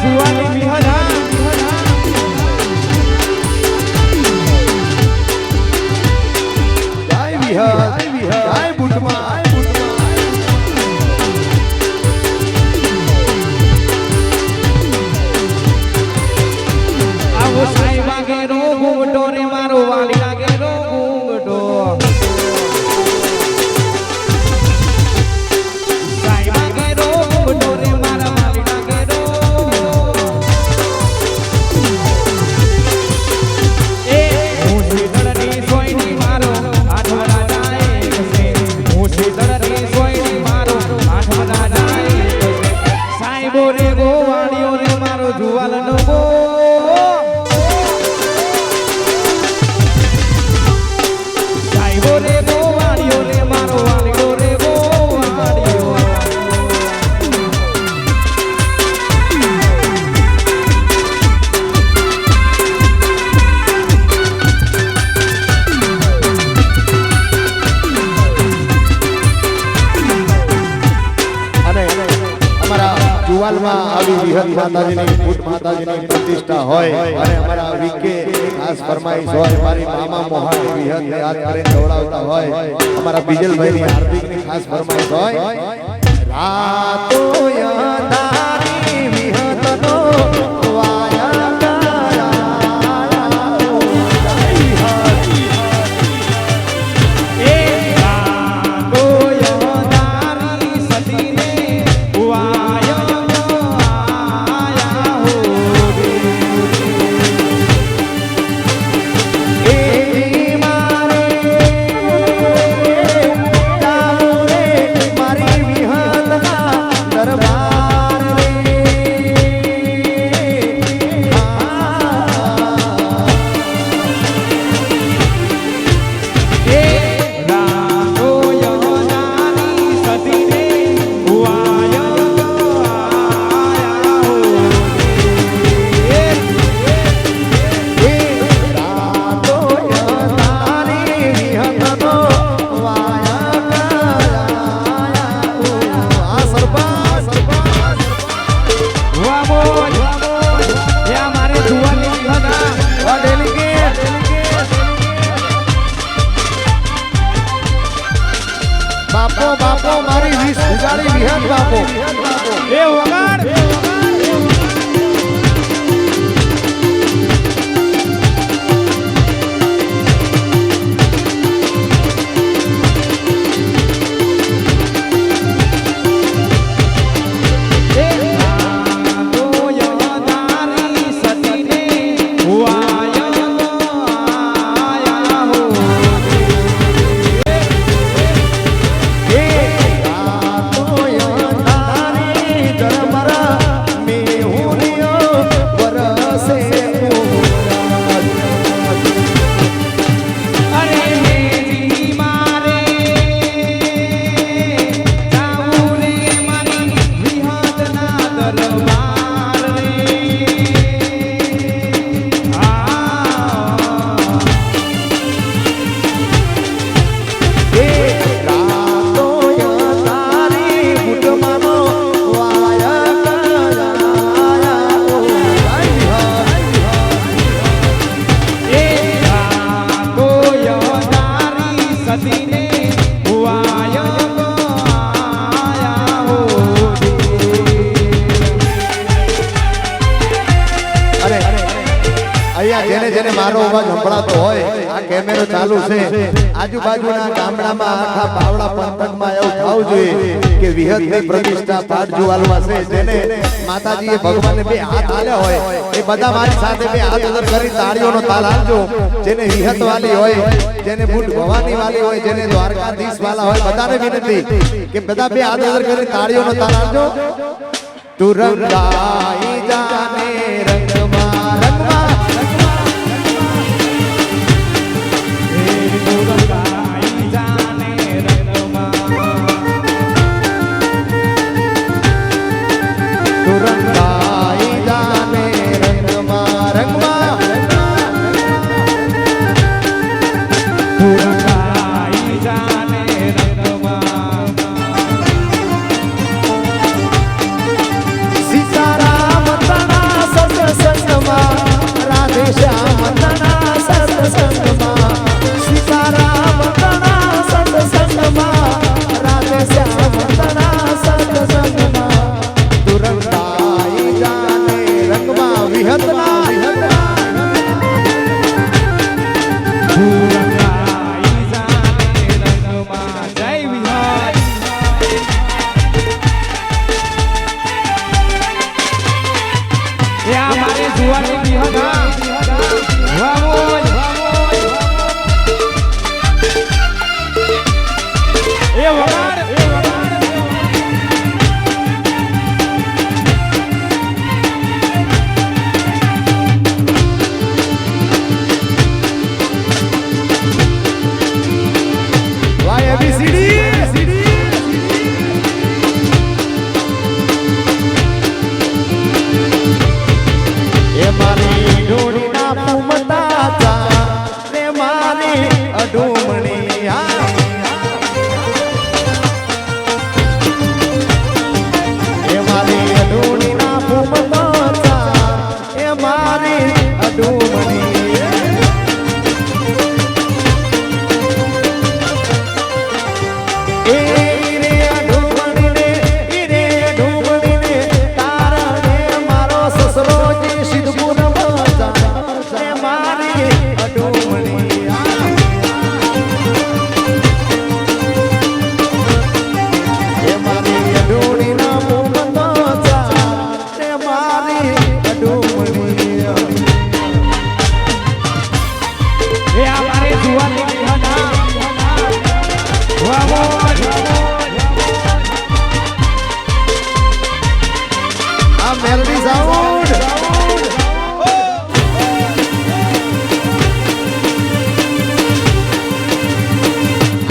જુવાની વિહરા જય બુટમાં આવો સાઈ વાગે રો ઘૂંઘટો રે મારો વાલી લાગે રો ઘૂંઘટો સાઈ વાગે રો ઘૂંઘટો રે મારા વાલી લાગે રો એ હું શીતળની સોયની મારો આઠવડા જાય છે હું શીતળની સોયની મારો આઠવડા જાય છે સાઈબો રે ગોવાળીઓ રે મારો જુવાલનો ગો રે ગોવાળીઓ રે મારો વાલીઓ રે ગોવાળીઓ અને અમારા જુવાલમાં આવી વિહત માતાજીની ફૂટ માતાજીની પ્રતિષ્ઠા હોય અને અમારા વિકે ખાસ ફરમાઈશ હોય મારી મામા મોહાની વિહત યાદ કરીને દોડાવતા હોય અમારા બીજલભાઈની હાર્દિકની ખાસ ફરમાઈશ હોય રાતો યંધારી વિહતનો વાયા બાપો મારી 20 ઉજાડી વિહત બાપો એ વગાડ જેને જેને મારો અવાજ સંભળાતો હોય આ કેમેરો ચાલુ છે આજુબાજુના ગામડામાં આખા પાવડા પંથકમાં એવું થવું જોઈએ કે વિહતની પ્રતિષ્ઠા પાઠ જુવાલમાં છે જેને માતાજીએ ભગવાનને બે હાથ આલ્યા હોય એ બધા મારી સાથે બે હાથ અંદર કરી તાળીઓનો તાલ આપજો જેને વિહત વાલી હોય જેને બુટ ભવાની વાલી હોય જેને દ્વારકાધીશ વાલા હોય બધાને વિનંતી કે બધા બે હાથ અંદર કરી તાળીઓનો તાલ આપજો તું રંગાઈ જાને રંગમાં રંગમાં સીતારામ અડુમણી એ મારી અડુણી ના ફૂમતો એ મારી અડુમણી મેલડી સાઉન્ડ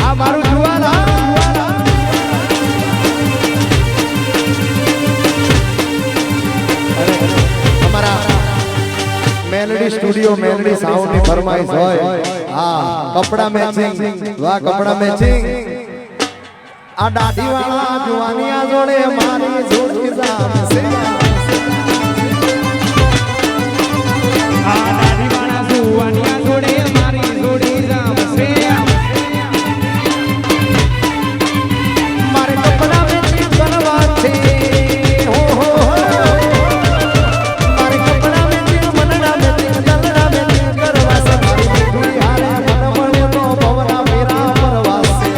આ મારું જુવાન અમારા મેલડી સ્ટુડિયો મેલડી સાઉન્ડ ની ફરમાઈશ હોય હા કપડા મેચિંગ વાહ કપડા મેચિંગ આ દાઢી વાળા જુવાનિયા જોડે મારી જોડી જામશે મારે કપડા મેચિંગ કરવા છે હો હો મારે કપડા મેચિંગ મનડા મેચિંગ દલડા મેચિંગ કરવા છે મારી દુઈ હારે મન મળે તો ભવના મેરા પરવાસે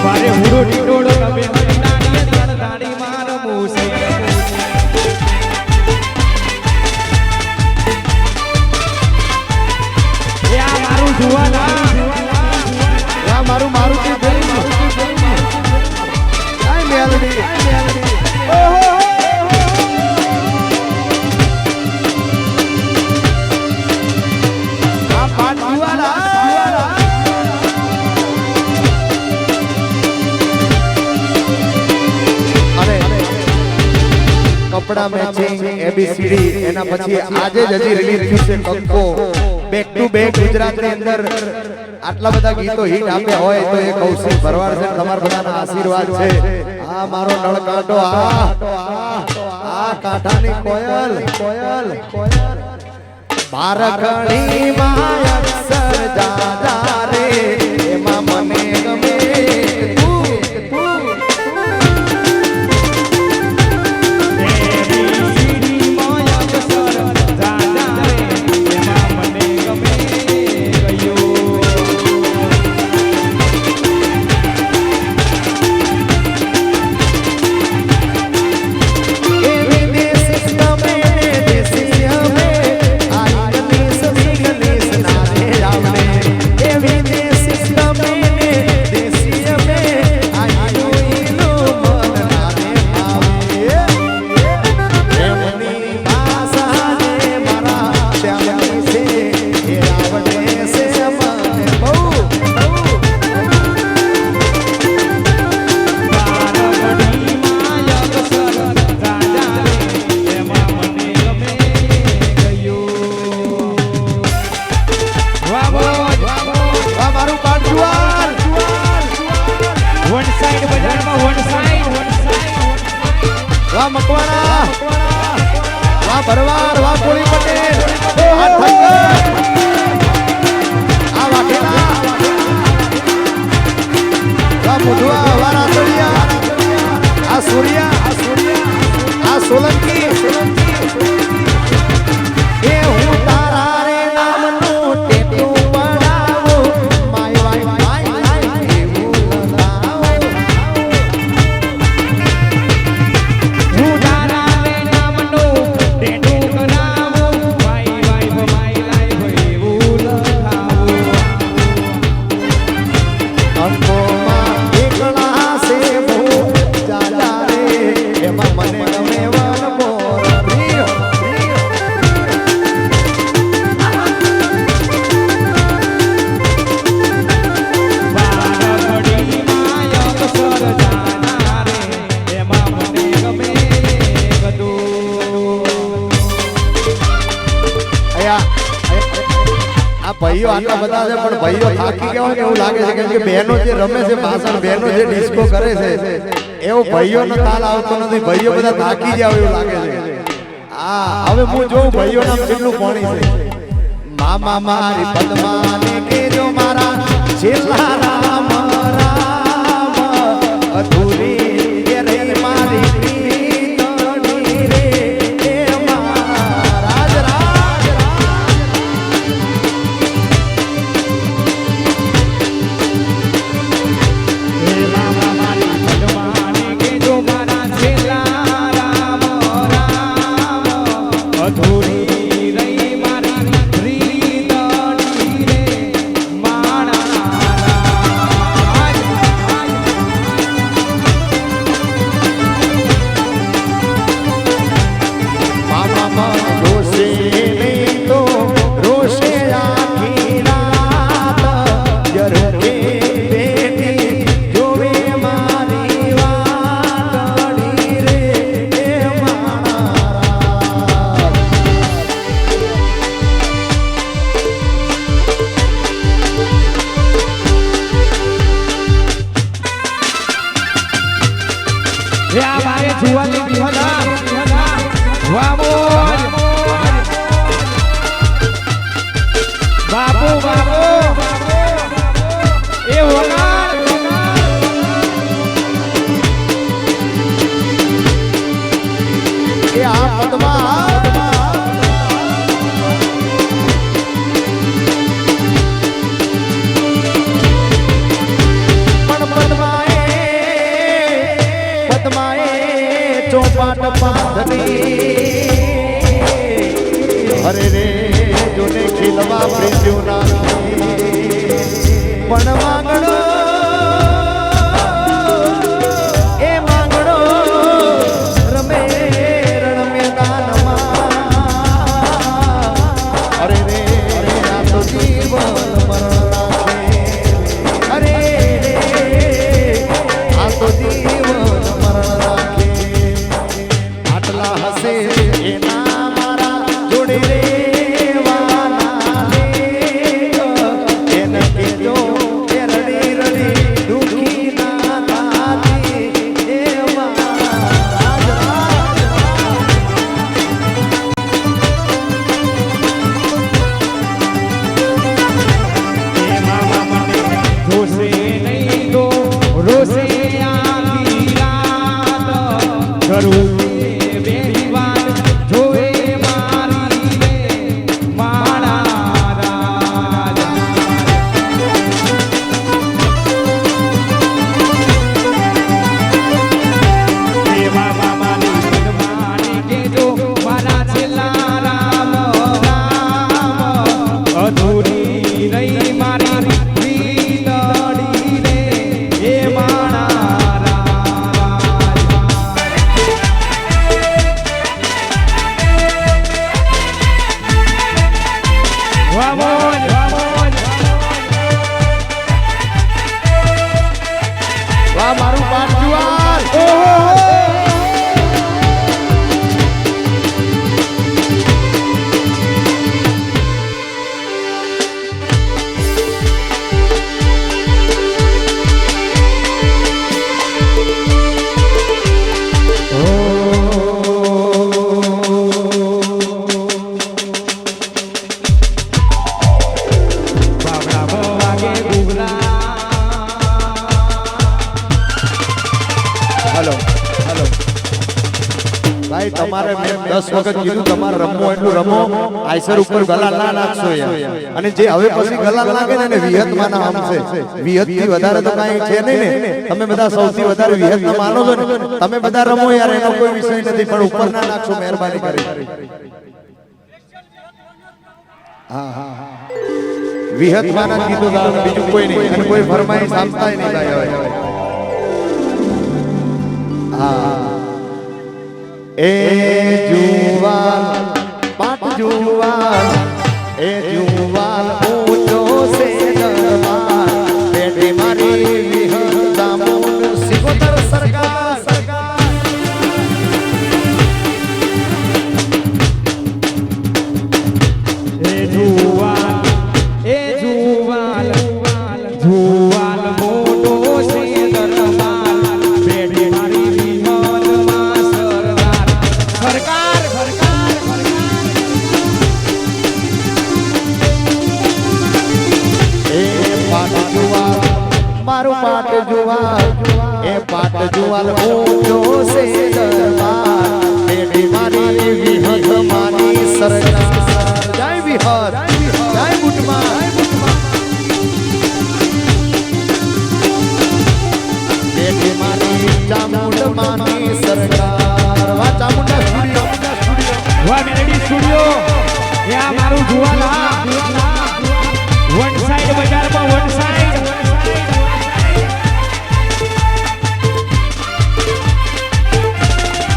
મારે હુડો ટીડોડો કબે દાડી ત્રણ દાડી માર મૂસે યા મારું જુવાના યા મારું મારુતિ ભાઈ આય મેલડી ઓહો આ પાટ જુવાના કપડા મેચિંગ એબીસીડી એના પછી આજે જ હજી રિલીઝ થયું છે કંકો બેક ટુ બેક ગુજરાત ની અંદર આટલા બધા ગીતો હિટ આપ્યા હોય તો એ કૌશિક ભરવાડ છે તમારા બધાના આશીર્વાદ છે આ મારો નળ કાંટો આ કાંઠાની કોયલ કોયલ ભારખણી માં અક્ષર જાજા રે એમાં મને ગમે વાહ મકવાણા વાહ ભરવાડ વાહ કોળી પટેલ આ ઠક્કર આ વાઘેલા વાહ મુઢવા વાહ રાતડિયા આ સૂર્યા આ સોલંકી એ હું તારા રે નામનું ટેટુ પડાવું માય વાય એવું લગાવું હું તારા રે નામનો ટેટુ કરાવું વાય વાય માય લાઈફ આ ભાઈઓ આટલા બધા છે પણ ભાઈઓ થાકી ગયા હોય ને એવું લાગે છે કેમ કે બહેનો જે રમે છે પાછળ બહેનો જે ડિસ્કો કરે છે એવો ભાઈઓનો તાલ આવતો નથી ભાઈઓ બધા થાકી ગયા હોય એવું લાગે છે હા હવે હું જોઉં ભાઈઓના કેટલું પાણી છે મામા મારી પદ્માને કેજો મારા છેલ્લા રામ રામ અધૂરી એ રહી મારી પ્રીતણી રે એ મારા રાજ રાજ હે મામા મારી પદ્માને કેજો મારા છેલ્લા રામ રામ અધૂરી રહી મારી પ્રીતણી રે માણા રાજ મામા રોશે નહીં તો રોશે આખી રાત જરકે બેટી જોવે મારી વાતડી રે એ મારા યા મારે જુવાની બિહલા વામો બાપુ બાપુ એ વગાડ એ આ પદ્મા પદ્માએ ચોપાટ પાથરી અરે રે જોને ખીલવા પ્રેમ્યો નાખી પણ માંગણો એ માંગણો રમે રણ મેદાનમાં અરે રે આ તો જીવન મરણ રાખે અરે રે આ તો જીવન મરણ રાખે આટલા હસે એના મારા જોડે રેવાના રે એને કીધો એ રડી રડી દુખી ના થાતી એ મારા રાજ એ મામા મને જોશે નહીં તો રોશે આખી રાત કરું બેની વાત જોવે મારી રે માણા રાજ હે મામા મારી પદ્માને કેજો મારા છેલ્લા રામ રામ અધૂરી રહી મારી પ્રીતણી રે એ માણા રાજ વામોજ વામોજ વાહ મારું પાટ જુવાર બાબડા બો વાગે ગુગલા હેલો હેલો ભાઈ તમારે મેં 10 વખત કીધું તમારે રમવો એટલું રમો આઈસર ઉપર ગલા ના નાખશો યાર અને જે હવે પછી ગલા લાગે ને એને વિહતમાં ના આમ છે વિહત થી વધારે તો કાંઈ છે નહીં ને તમે બધા સૌથી વધારે વિહત માનો છો ને તમે બધા રમો યાર એનો કોઈ વિષય નથી પણ ઉપર ના નાખશો મહેરબાની કરી હા હા હા વિહતમાં ના કીધું દાદા, બીજું કોઈ નહીં અને કોઈ ફરમાઈશ આપતાય નહીં ભાઈ હવે હા એ જુવાન પાટ જુવાન એ જુવાન ઊંચો સે દરબાર બેટી મારી વિહત દામોદ સિકોતર સરકાર એ જુવાન એ મારું પાટ જુવાલ એ પાટ જુવાલ ઊંચો છે દરબાર બેટી મારી વિહત માની સરકાર જય વિહત જય બુટમાં બેટી મારી ચામુંડ માની સરકાર વા ચામુંડા સ્ટુડિયો વાહ મેલેડી સ્ટુડિયો એ આ મારું જુવાલ વન સાઈડ બજારમાં વન સાઈડ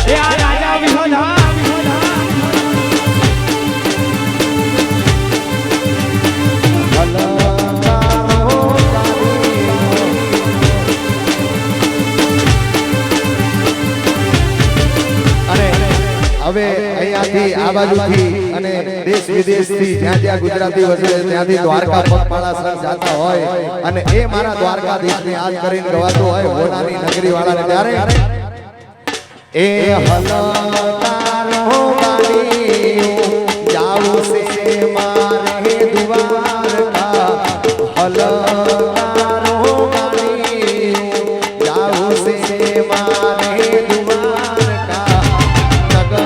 એ આ રાજા વિહોદ હવે અહીંયાથી આ બાજુથી અને દેશ વિદેશથી જ્યાં જ્યાં ગુજરાતી વસે ત્યાંથી દ્વારકા પગપાળા સંઘ જાતા હોય અને એ મારા દ્વારકાધીશને યાદ કરીને ગવાતો હોય હોનાની નગરી વાળાને ત્યારે એ હલકારો ગાડી જાવું છે મારે દ્વારકા હલકારો ગાડી જાવું છે મારે દ્વારકા નગર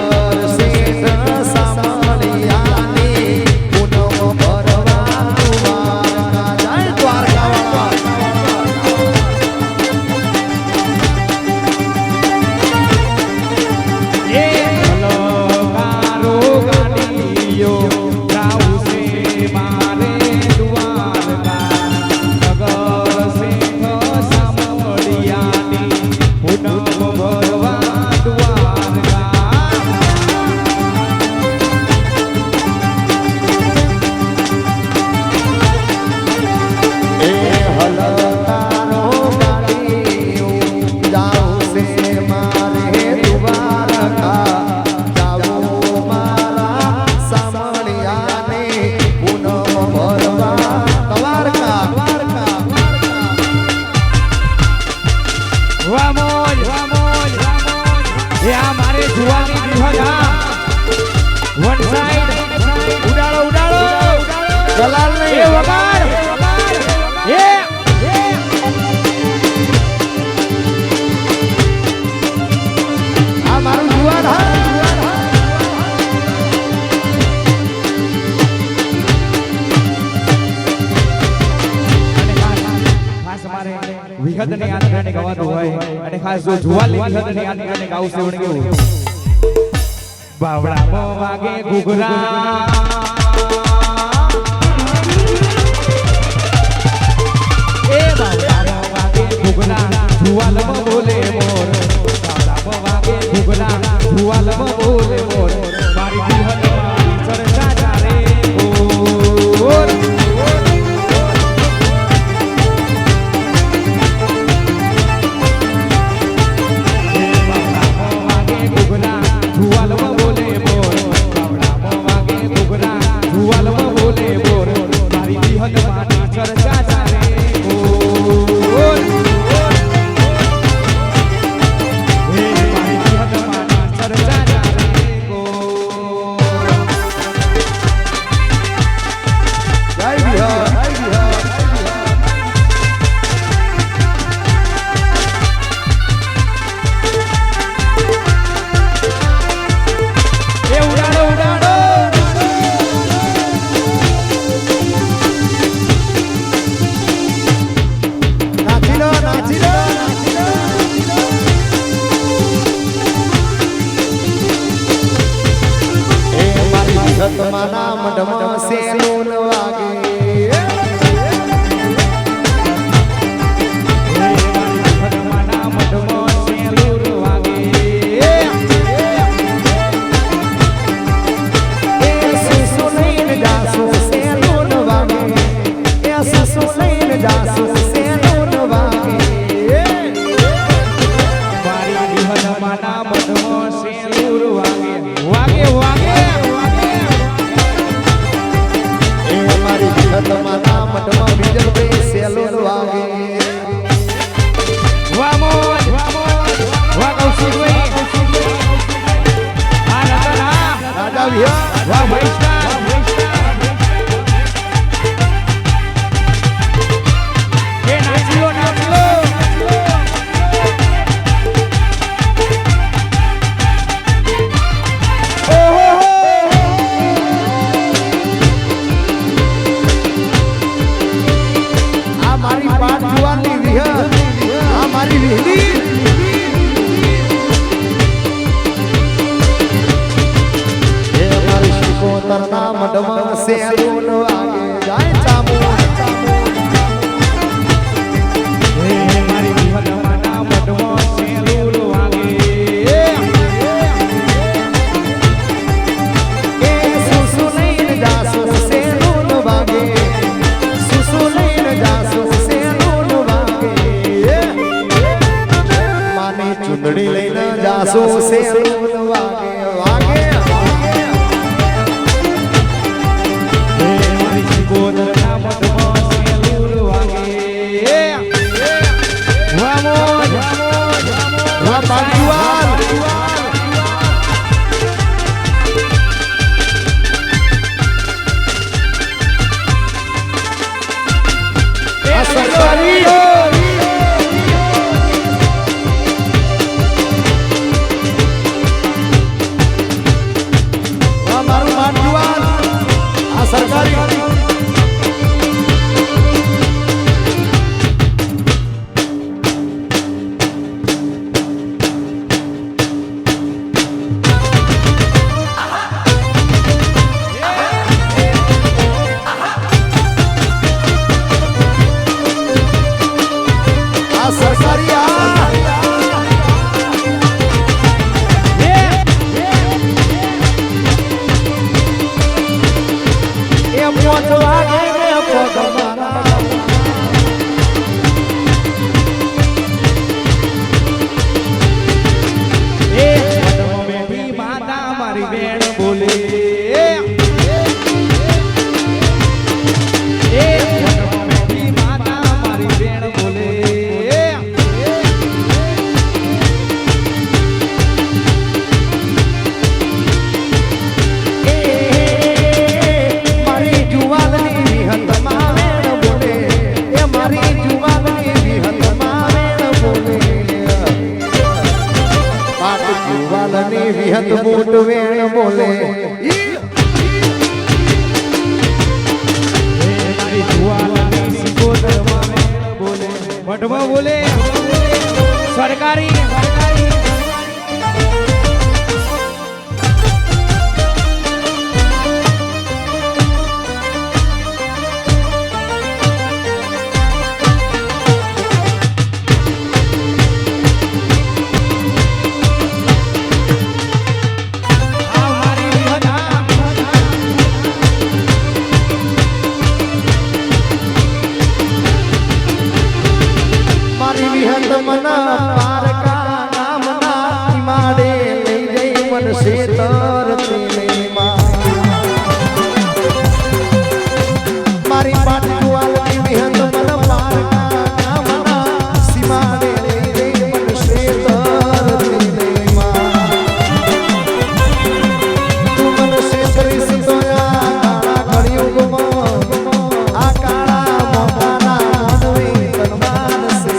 શેઠ સામળિયાની પૂનમ ભરવા દ્વારકા જય દ્વારકા એ હલકારો ગાડીઓ જાવું છે મારે દ્વારકા નગર શેઠ સામળિયાની પૂનમ ભરવા દ્વારકા એ હલકારો ગાડીઓ જાવું છે મારે દ્વારકા જાવું મારા સામળિયાને પૂનમ ભરવા દ્વારકા વાહ મોજ એ આ મારે જુવાની વિહદ વન સાઈડ ઉડાડો દલાલ એ નહીં વગાડ એ આ મારું જુવાન ખાસ મારે વિહદ ને યાદ કરીને ગવાતું હોય અને ખાસ જો જુવાલી વિહદ ને યાદ કરીને ગાવું છે વણ કેવું બાવડામાં વાગે ઘૂઘરા એ બાવડામાં વાગે ઘૂઘરા જુવાલમાં બોલે મોર બાવડામાં વાગે ઘૂઘરા જુવાલમાં બોલે મોર મારી વિહદ મારી ચર્ચા ચાલે ઓર ચર્ચા ચાલે જાસો છે વાગે વાગે મારી સિકોદરના મઢમાં સેલુર વાગે વામોજ વાહ પાટીવાલ આ સરકારી વાહ મારું પાટીવાલ આ સરકારી વિહત બૂટ વેણ બોલે મારી જુવાલાની સિકોદરમાં બોલે મઢમાં બોલે સરકારી વિહત મના પારકા નામના ઈમાડે લઈ જઈ મન શેતર મારી પાટીવાલની વિહત મન પારકા નામના સીમાડે લઈ જઈ મન શેતર તું મન શેતરી સિતોયા કાળા કળિયુગમાં આ કાળા મોટાના મનવી તનમાન સે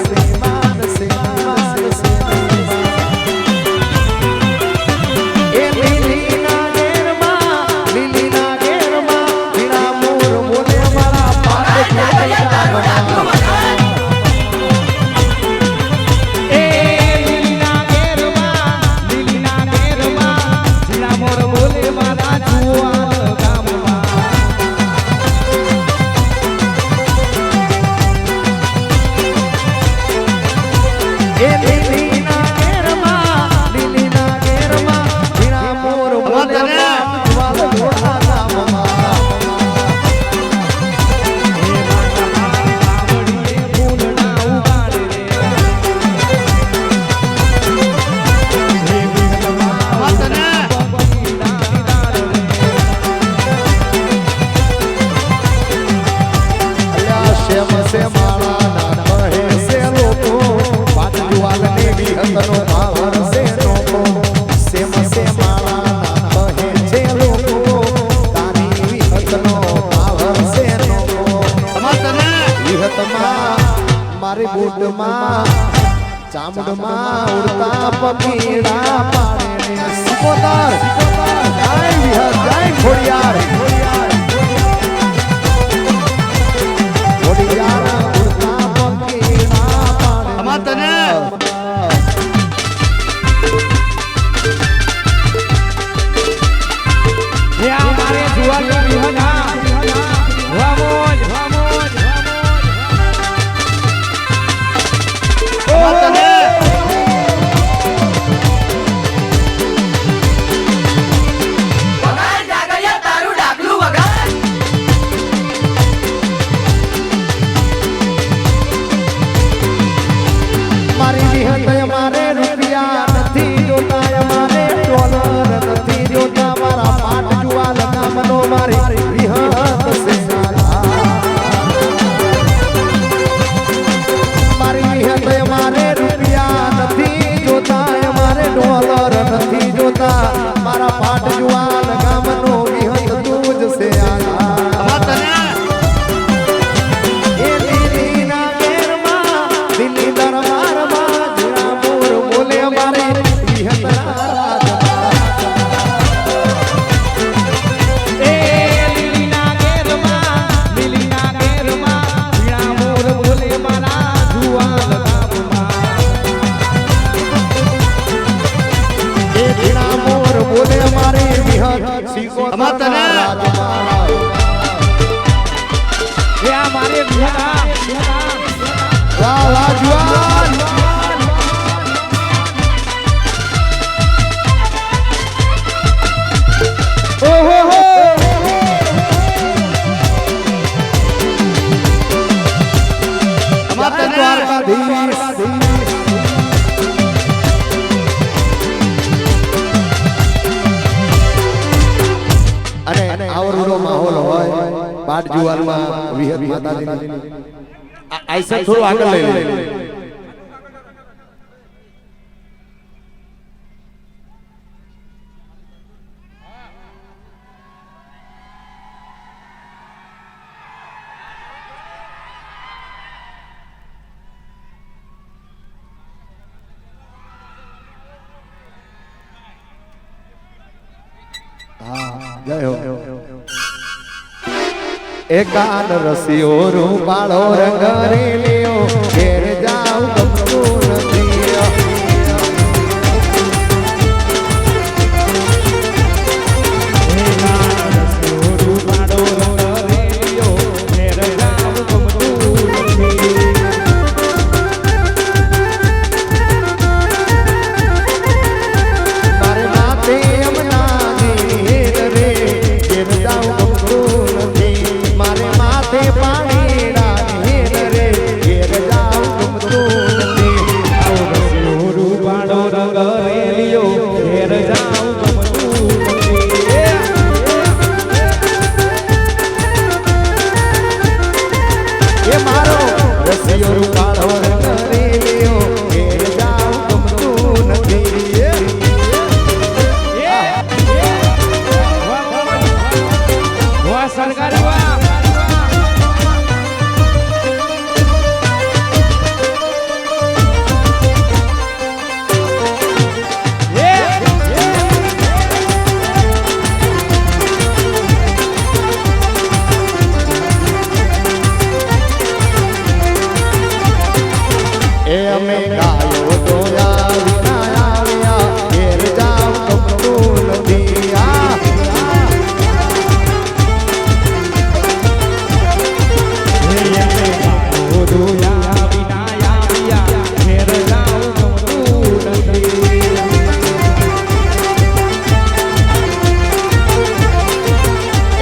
મારી બૂટમાં ચામડમાં ઉડતા પગીડા પાડે સિકોદર જય વિહત જય ખોડિયાર ખોડિયાર ઉડતા પગીડા પાડે અમાતને યા મારે જુવાલા વિહના વામોજ વામોજ અમાતને પગાર જાગયા તારું ડાકલું મારે વિહતા વાહ વાહ જુવાન ઓહો હો માતા દ્વારકાધીશ અને આવરનો માહોલ હોય પાટ જુવારમાં વિહત માતાજીની આઈસા થોડું આગળ લઈ લે જય હો એકાન રસિયો રૂપાળો રંગ રેલિયો ઘેર જાઉં ગમતું નથી મારે માથે યમુનાની હેર રે ઘેર જાઉં ગમતું નથી મારે માથે પાણીડાની હેર રે ઘેર જાઉં ગમતું નથી રૂપાળો રંગ રેલિયો ઘેર જાઉં ગમતું નથી એ મારો રસિયો રૂપાળો રંગ રેલિયો ઘેર જાઉં ગમતું નથી વાહ સરકારી વાહ એ અમે ગાયો દોયા વિના આવ્યા ઘેર જાવ ગમતું નથી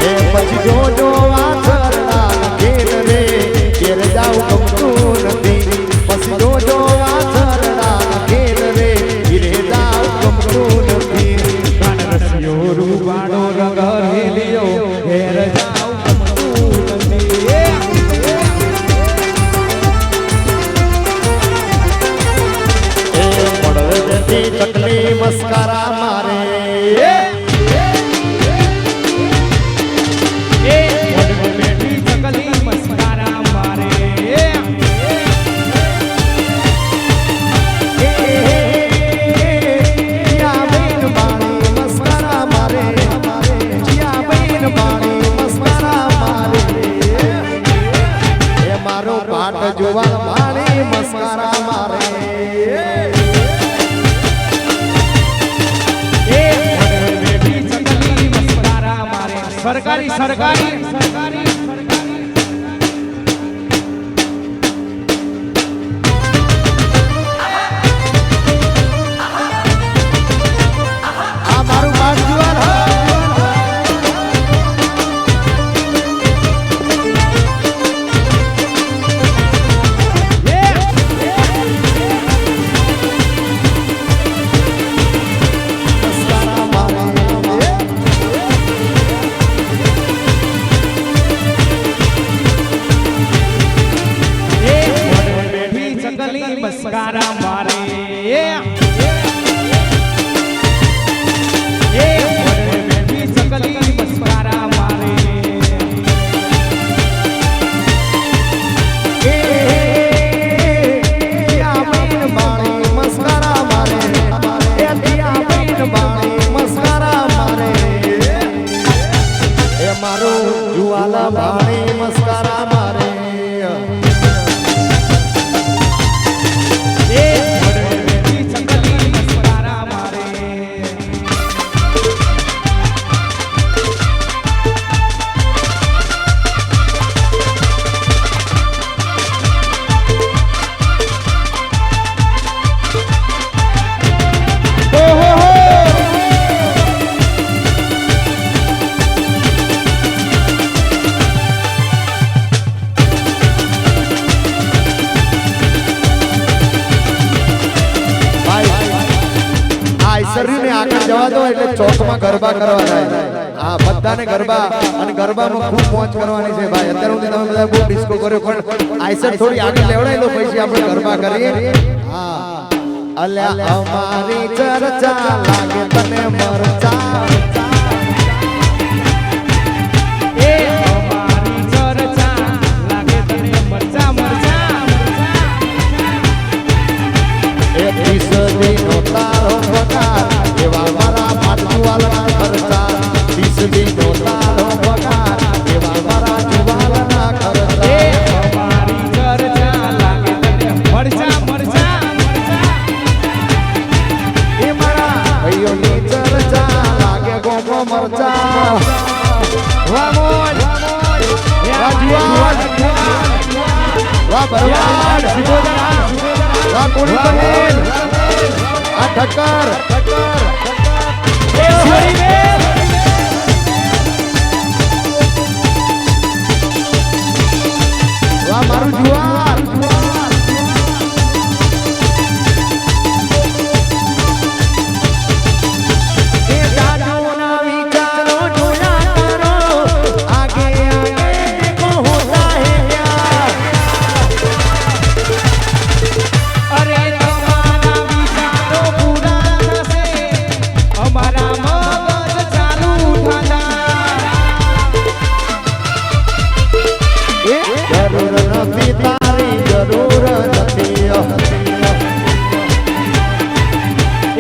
એ પછી જોજો વાછરડા ઘેર રે ઘેર જાવ ગમતું નથી પછી જોજો વાછરડા ઘેર રે ઘેર જાવ ગમતું નથી રૂપાળો રંગ રેલિયો ઘેર જાઉં ગમતું નથી એ પડતી ચકલી મસ્કરા મારે બેઠી ચકલી મસ્કારા મારે જીયા બેન મારી મસ્કરા મારે જીયા બેન મારી મસ્કરા મારે એ મારો પાટ જુવાન મારી મસ્કરા મારે બેઠી ચકલી મસ્કારા મારે સરકારી સરકારી સરકારી આ મારું પાટ જુવાન મસ્કરા મારે બેઠી ચકલી મસ્કારા મારે બેઠી ચકલી મસ્કારા મારે જીયા બેન મારી મસ્કરા મારે એ જીયા બેન મારી મસ્કરા મારે એ મારું જુવાલા મારી મસ્કરા મારે ચોકમાં ગરબા કરવા જાય હા બધાને ગરબા અને ગરબામાં ખૂબ મોજ કરવાની છે ભાઈ અત્યાર સુધી તમે બધા બહુ ડિસ્કો કર્યો પણ આઈસર થોડી આગળ લેવડાઈ લો પછી આપણે ગરબા કરીએ હા અલ્યા અમારી ચર્ચા લાગે તને મરચા એ અમારી ચર્ચા લાગે તને મરચા મરચા એ તીસદીનો તારો પગાર એવા મારા પાટવાલના ખર્ચા તીસદીનો તારો પગાર એવા મારા જુવાલના ખર્ચા એ અમારી ચર્ચા લાગે તને મરચા મરચા એ મારા ભાઈઓની ચર્ચા લાગે ગોમો મરચા વાહ મોજ વાહ જુવાલ વાહ બરવાડ વાહ કોળી પટેલ આ ઠક્કર એ હરિવેલ વાહ મારું જુવાલ એ દાદાઓના વિચારો જોયા કરો આગે આગે દેખો હોતા હે પ્યાર અરે તમારા વિચારો પૂરા થશે અમારા મગજ ચાલુ થતા એ જરૂર નથી તારી જરૂર નથી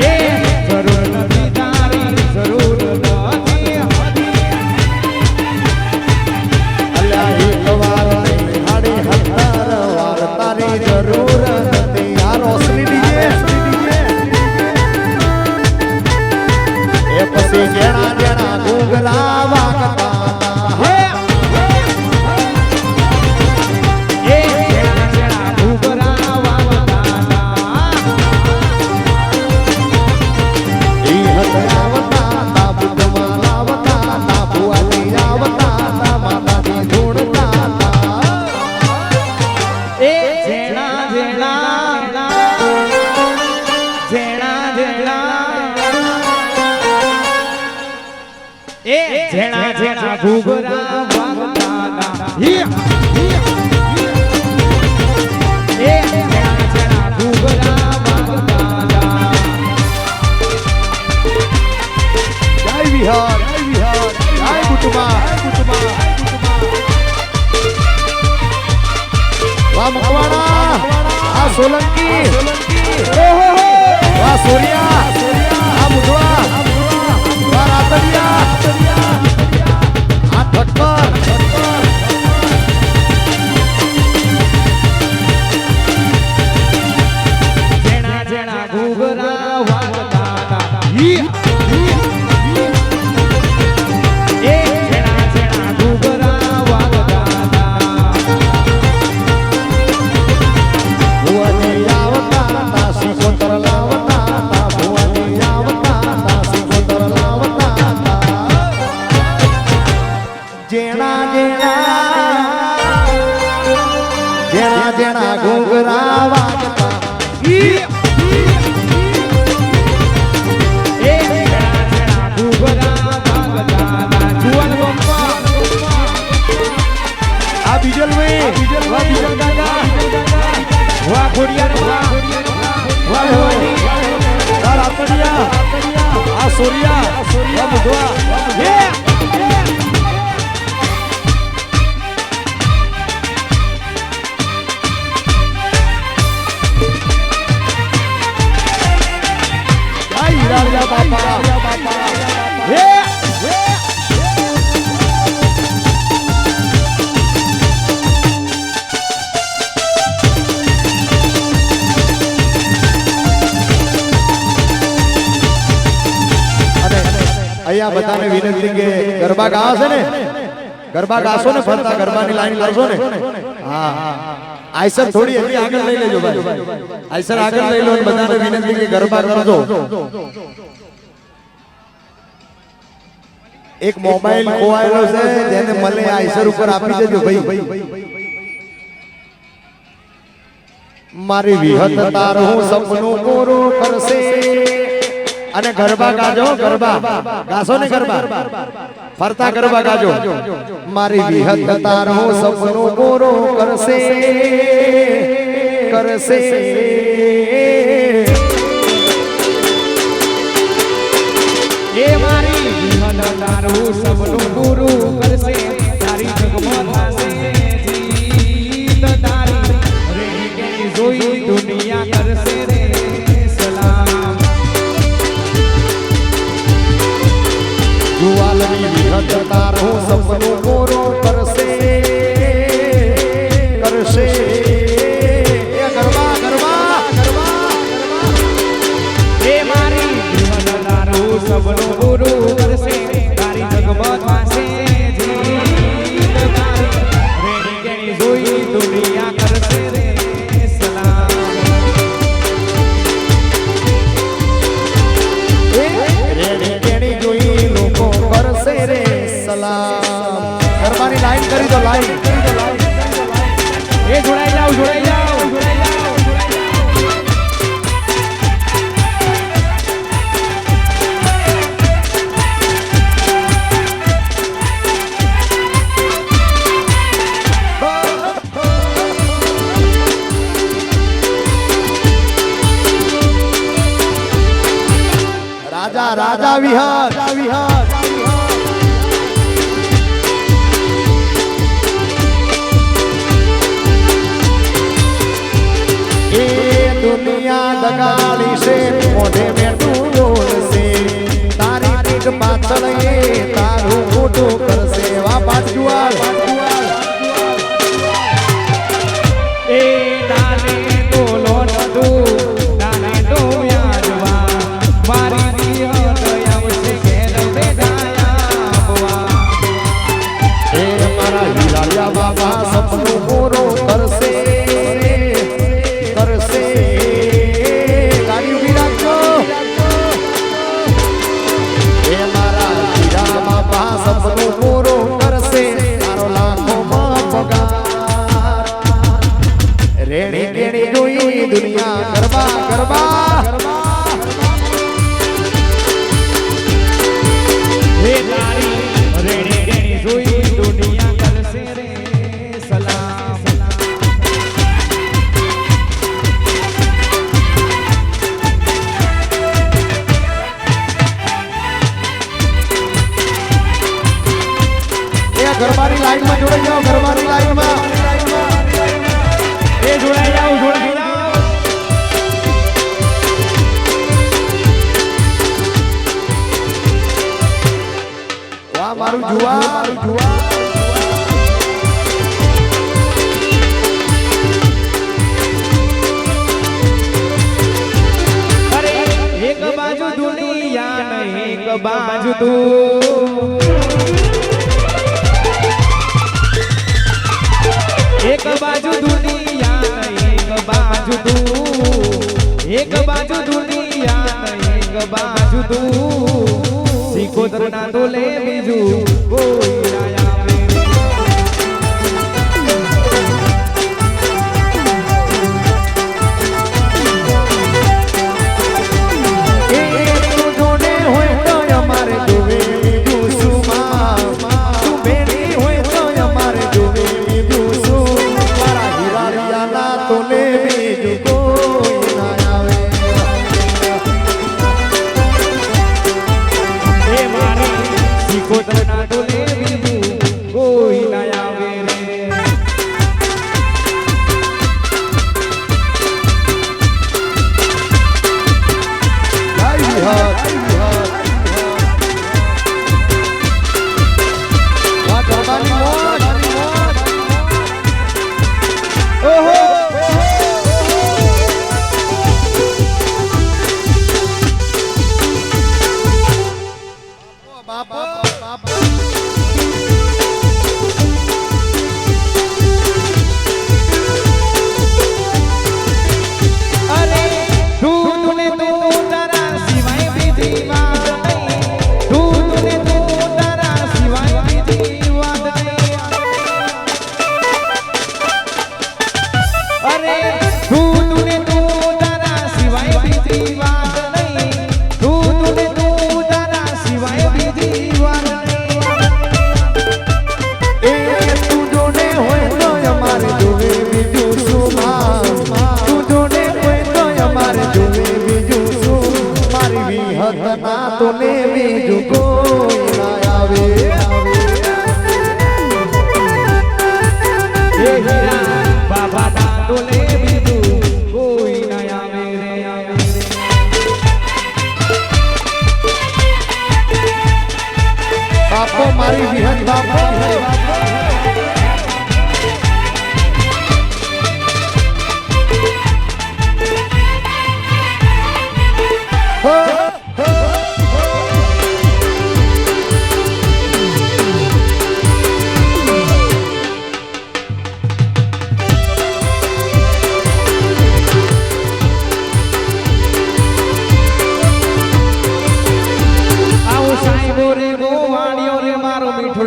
એ જરૂર નથી તારી જરૂર નથી અલ્યા એક વાર નહીં હાડી 17 વાર તારી જરૂર નથી આ રોશની ડીજે એ પછી જેણા જેણા ઘૂંઘરા વાગતા હે એ જેણા જેણા ઘૂઘરા વાગતા ઈ હસરાવતા તા બુધમાં લાવતા તા ભુવાની આવતા તા માતાજી ધૂણતા તા એ જેણા જેણા જેણા જેણા એ જેણા જેણા ઘૂઘરા વાગતા હી એ જેણા જેણા ઘૂઘરા વાગતા જય વિહાર જય બુટમાં વાહ મકવાણા આ સોલંકી વાહ સોરિયા આ મુઢવા વાહ રાતડિયા આ ઠક્કર જેણા જેણા ઘૂઘરા વાગતા હી એ જેણા જેણા ઘૂઘરા વાગતા ભુવાની આવતા તા સિકોતર લાવતા તા ભુવાની આવતા તા સિકોતર લાવતા તા જેણા જેણા ઘૂંઘરા વાગતા એ જેણા જેણા ઘૂઘરા વાગતા જુવાન પપ્પા આ બીજલભાઈ વાહ બીજલ દાદા વાહ ખોડિયાર વાહ વાહ ભવાની વાહ રાતડિયા આ સોરિયા વાહ મુઢવા હે આ હીરાળિયા બાપા હે અહીંયા બધાને વિનંતી કે ગરબા ગાવા છે ને ગરબા ગાશો ને ફરતા ગરબાની લાઈન કરશો ને હા આઈસર થોડી એટલી આગળ લઈ લેજો ભાઈ આઈસર આગળ લઈ લો અને બધાને વિનંતી કે ગરબા કરજો એક મોબાઈલ ખોવાયેલો છે જેને મળે આઈસર ઉપર આપી દેજો ભાઈ મારી વિહત તારું સપનું પૂરું કરશે અને ગરબા ગાજો ગરબા ગાસો ને ગરબા ફરતા ગરબા ગાજો મારી વિહત તારો સપનું પૂરો કરશે કરશે એ મારી વિહત તારું સપનું પૂરું કરશે તારી જગમાં થશે જીત તારી રેડી કે જોઈ દુનિયા કરશે રે સલામ જુવાલની વિહત તારો સપનું પૂરો કરશે કરશે એ ગરબા ગરબા ગરબા એ મારી વિહત તારું સપનું પૂરું કરશે તારી જગમાં થશે જીત તારી રેડી કે જોઈ દુનિયા કરશે રે સલામ રેડી કેણી જોઈ લોકો કરશે રે સલામ ગરબાની લાઈન કરી દો લાઈન એ જોડાઈ જાઓ જોડાઈ જાઓ જોડાઈ જાઓ રાજા રાજા વિહાર વિહાર એ દુનિયા દગાડી છે મોઢે બેઠું બોલશે તારી પીઠ પાછળ એ તારું મોઢું કરશે વા પાટુઆલ એ દાને તોલો નદુ દાને તો યાદવા મારી દિયત આવશે ઘેર બેઠાયા બવા એ મારા હીરાલિયા બાબા સપનું પૂરું કરશે કરશે ગાડી ઉભી રાખજો એ મારા હીરા બાબા સપનું પૂરું કરશે તારો લાખોમાં પગાર રેડી કેણી જોઈ દુનિયા ગરબા ગરબા હે તારી રેડી રેડી જોઈ દુનિયા કરશે રે સલામ એ ગરબાની લાઈનમાં જોડાઈ જાઓ ગરબાની લાઈનમાં એ જોડાઈ જાઓ જોડાઈ જાઓ વાહ મારું જુવાર જુવાર અરે એક બાજુ દુનિયા ને એક બાજુ તું એક બાજુ દુનિયા ને એક બાજુ તું એક બાજુ દુનિયા ને એક બાજુ તું સિકોતર ના તોલે બીજું કોઈ ના આવે સિકોતર ના તોલે બીજું કોઈ ના આવે રે તું તારા સિવાય બીજી વાત નહીં તું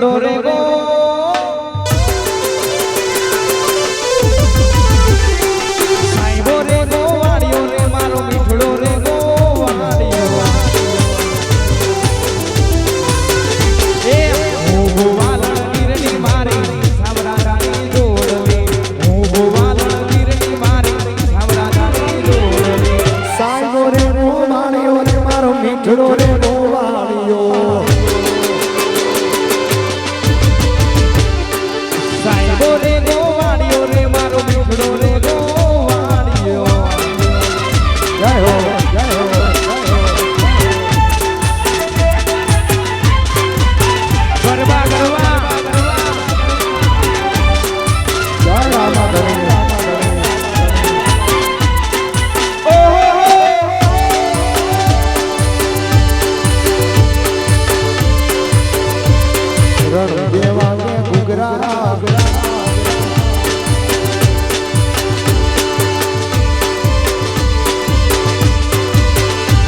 મીઠડો રે ગો સાઈબો રે ગો વાળ્યો રે મારો મીઠડો રે ગો વાળ્યો એ હું વાલણ ગીરની મારી સાવરાની જોડલી હું વાલણ ગીરની મારી સાવરાની જોડલી સાઈબો રે નો વાળ્યો રે મારો મીઠડો રે નો વાળ્યો સાઈબો રે ગો વાળ્યો રે મારો મીઠડો રે ગો વાળ્યો જય હો જય હો ગરબા ગરબા જય રામાધણી રણ દેવા ને ઘૂઘરા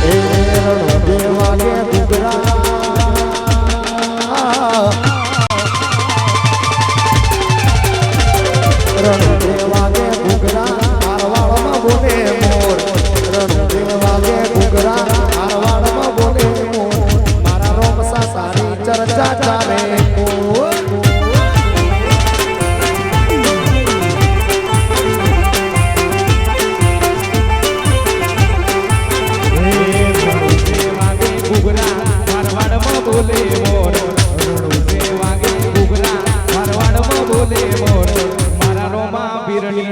એ રણ દેવા ને ઘૂઘરા રણ દેવા ને ઘૂઘરા મારવાડમાં બોલે મોર રણ દેવા ને ઘૂઘરા મારવાડમાં બોલે મોર મારા રોમસા સારી ચર્ચા ચાલે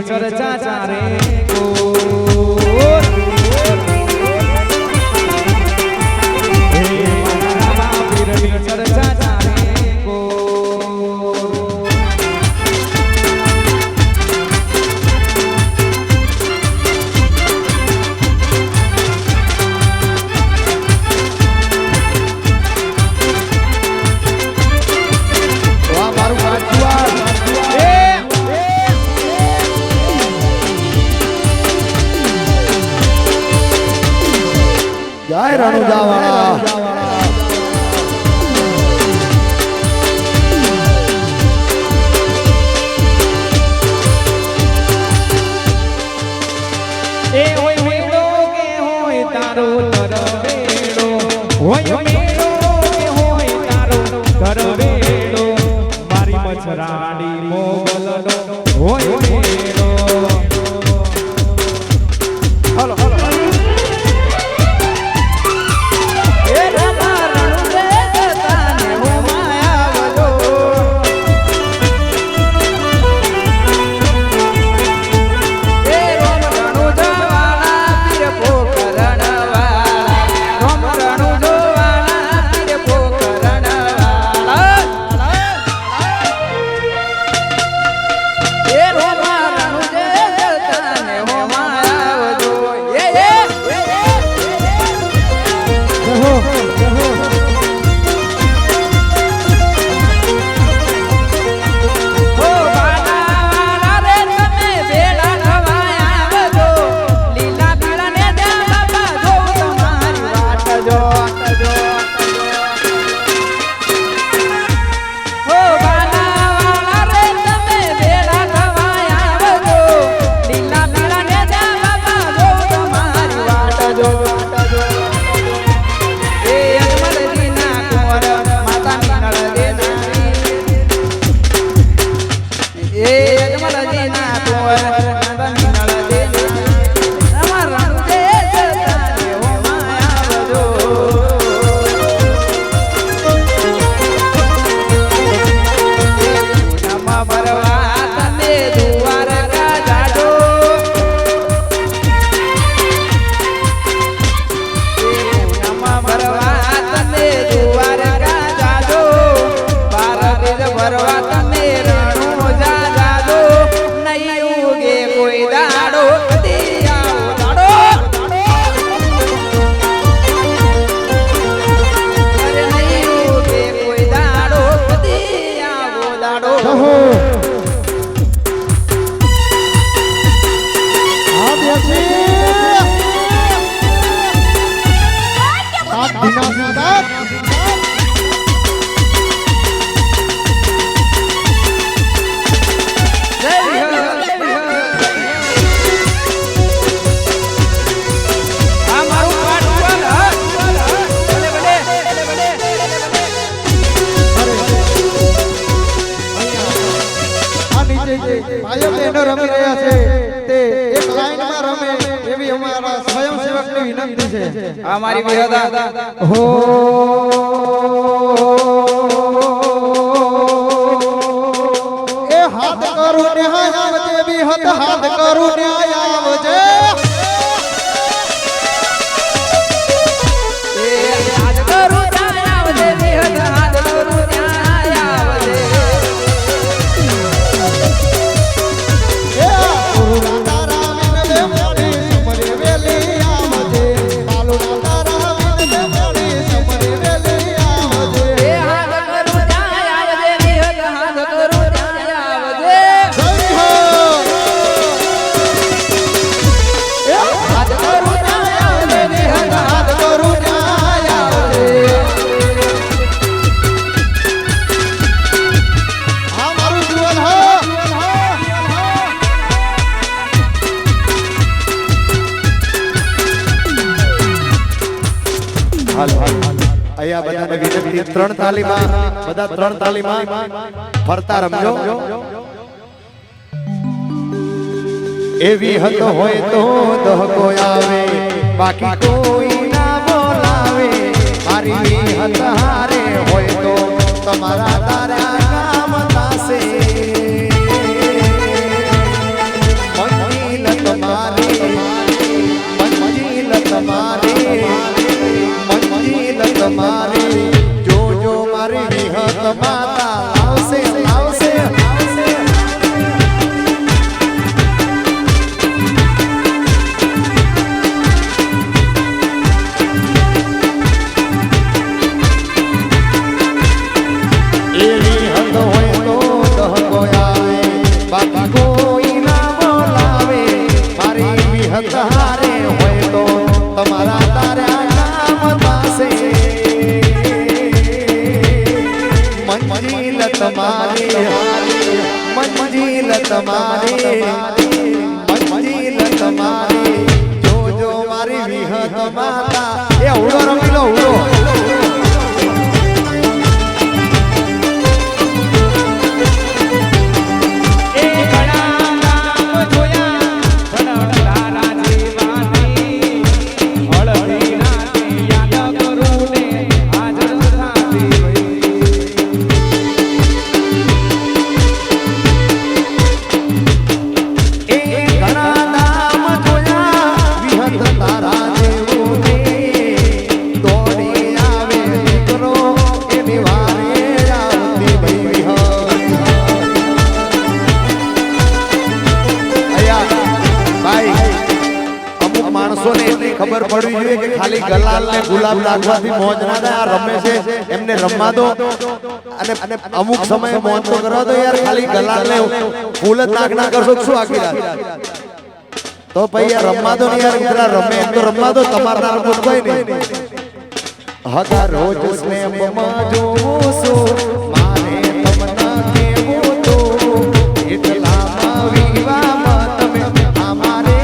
ચર્ચા ચારે ચર્ચા ચારે વાહ મારું કાઠિયાવાડ જય રણુજાવાળા એ હોય મેળો કે હોય તારો તરવેડો હોય મેળો કે હોય તારો તરવેડો મારી મછરાડી મોગલનો હોય મેળો હલો હલો એ રામ એવી અમારા સ્વયંસેવકની વિનંતી છે આ મારી વિહદા હો એ હાથ કરું ને આવજે વિહત હાથ કરું ને આવજે અહીંયા બધાને વિનંતી ત્રણ તાલીમાં બધા ત્રણ તાલીમાં ફરતા રમજો એવી હત હોય તો દહકો આવે બાકી કોઈ ના બોલાવે મારી હત હારે હોય તો તમારા તારા કામ થશે મંજિલ તમારી મંજિલ તમારી તમારી જોજો મારી વિહત માતા આવશે આવશે એવી હદ હોય તો દહકો આવે બાકી કોઈ ના બોલાવે મારી વિહત હારે હોય તો તમારા તારા મંજિલ તમારી મંજિલ તમારી મંજિલ તમારી જોજો મારી વિહત માતા એ ઉડો રમી લો ઉડો ખબર પડવી જોઈએ કે ખાલી ગલાલ ને ગુલાબ નાખવાથી મોજ ના થાય આ રમે છે એમને રમવા દો અને અમુક સમયે મોજ તો કરવા દો યાર ખાલી ગલાલ ને ફૂલ જ નાખના કરશો શું આખી રાત તો ભાઈ યાર રમવા દો ને યાર ઇતરા રમે એમ તો રમવા દો તમારા રમત કોઈ નહીં હગા રોજ સ્નેહમાં જોવું છું મારે તમને કેવું તો એટલા વિવાહમાં તમે અમારે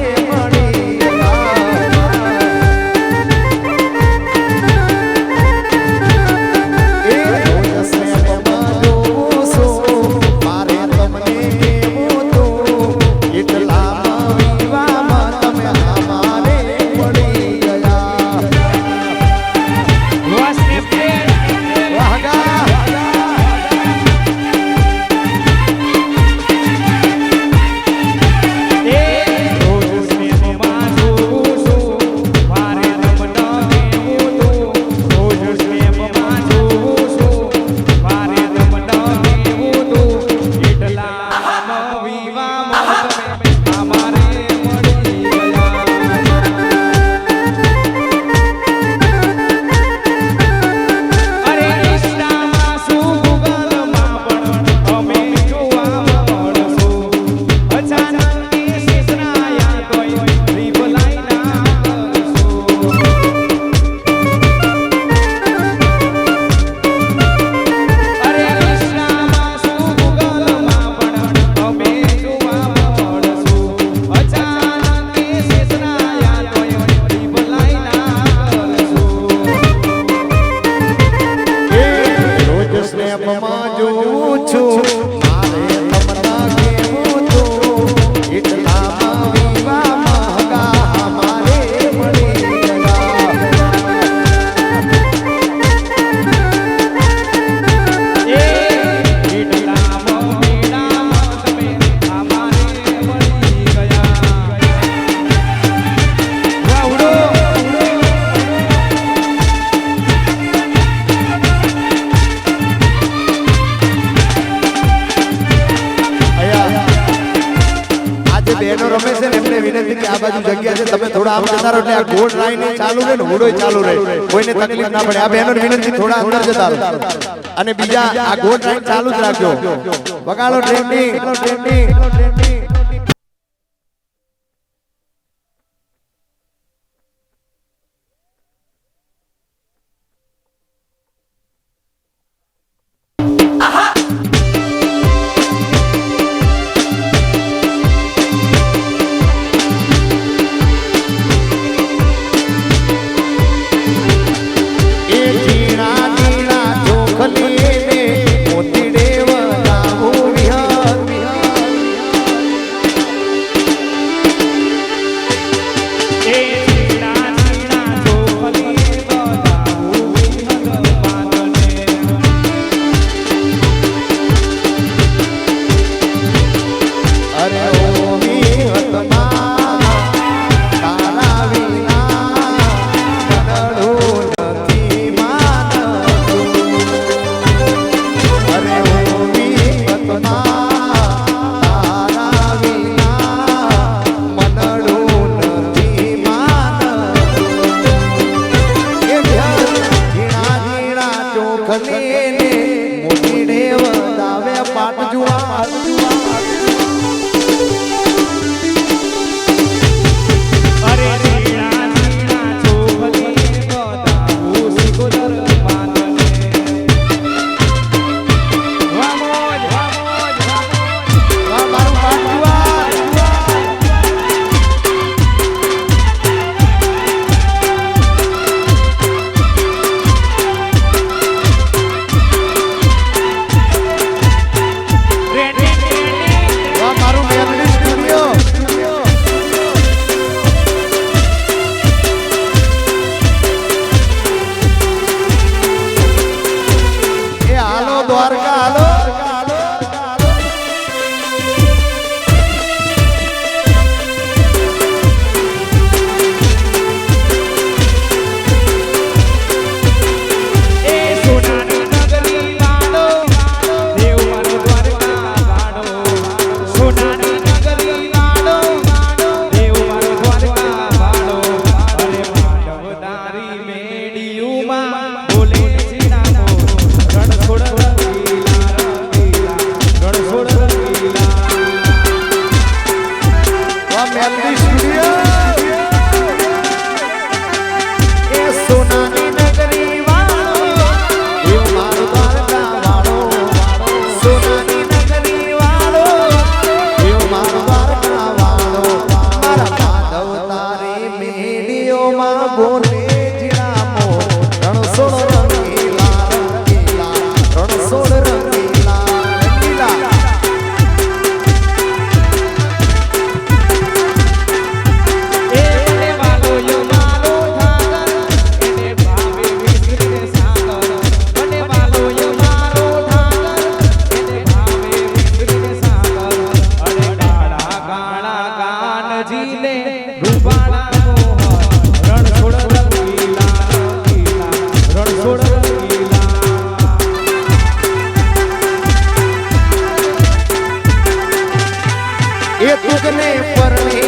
બહેનો રમે છે ને એમને વિનંતી કે આ બાજુ જગ્યા છે તમે થોડા આમ જતા રહો એટલે આ ગોળ લાઈન ચાલુ રહે ને હુડોય ચાલુ રહે કોઈને તકલીફ ના પડે આ બહેનોને વિનંતી થોડા અંદર જતા રહો અને બીજા આ ગોળ લાઈન ચાલુ જ રાખજો વગાડો ટ્રેન્ડિંગ એ તુગને પરણે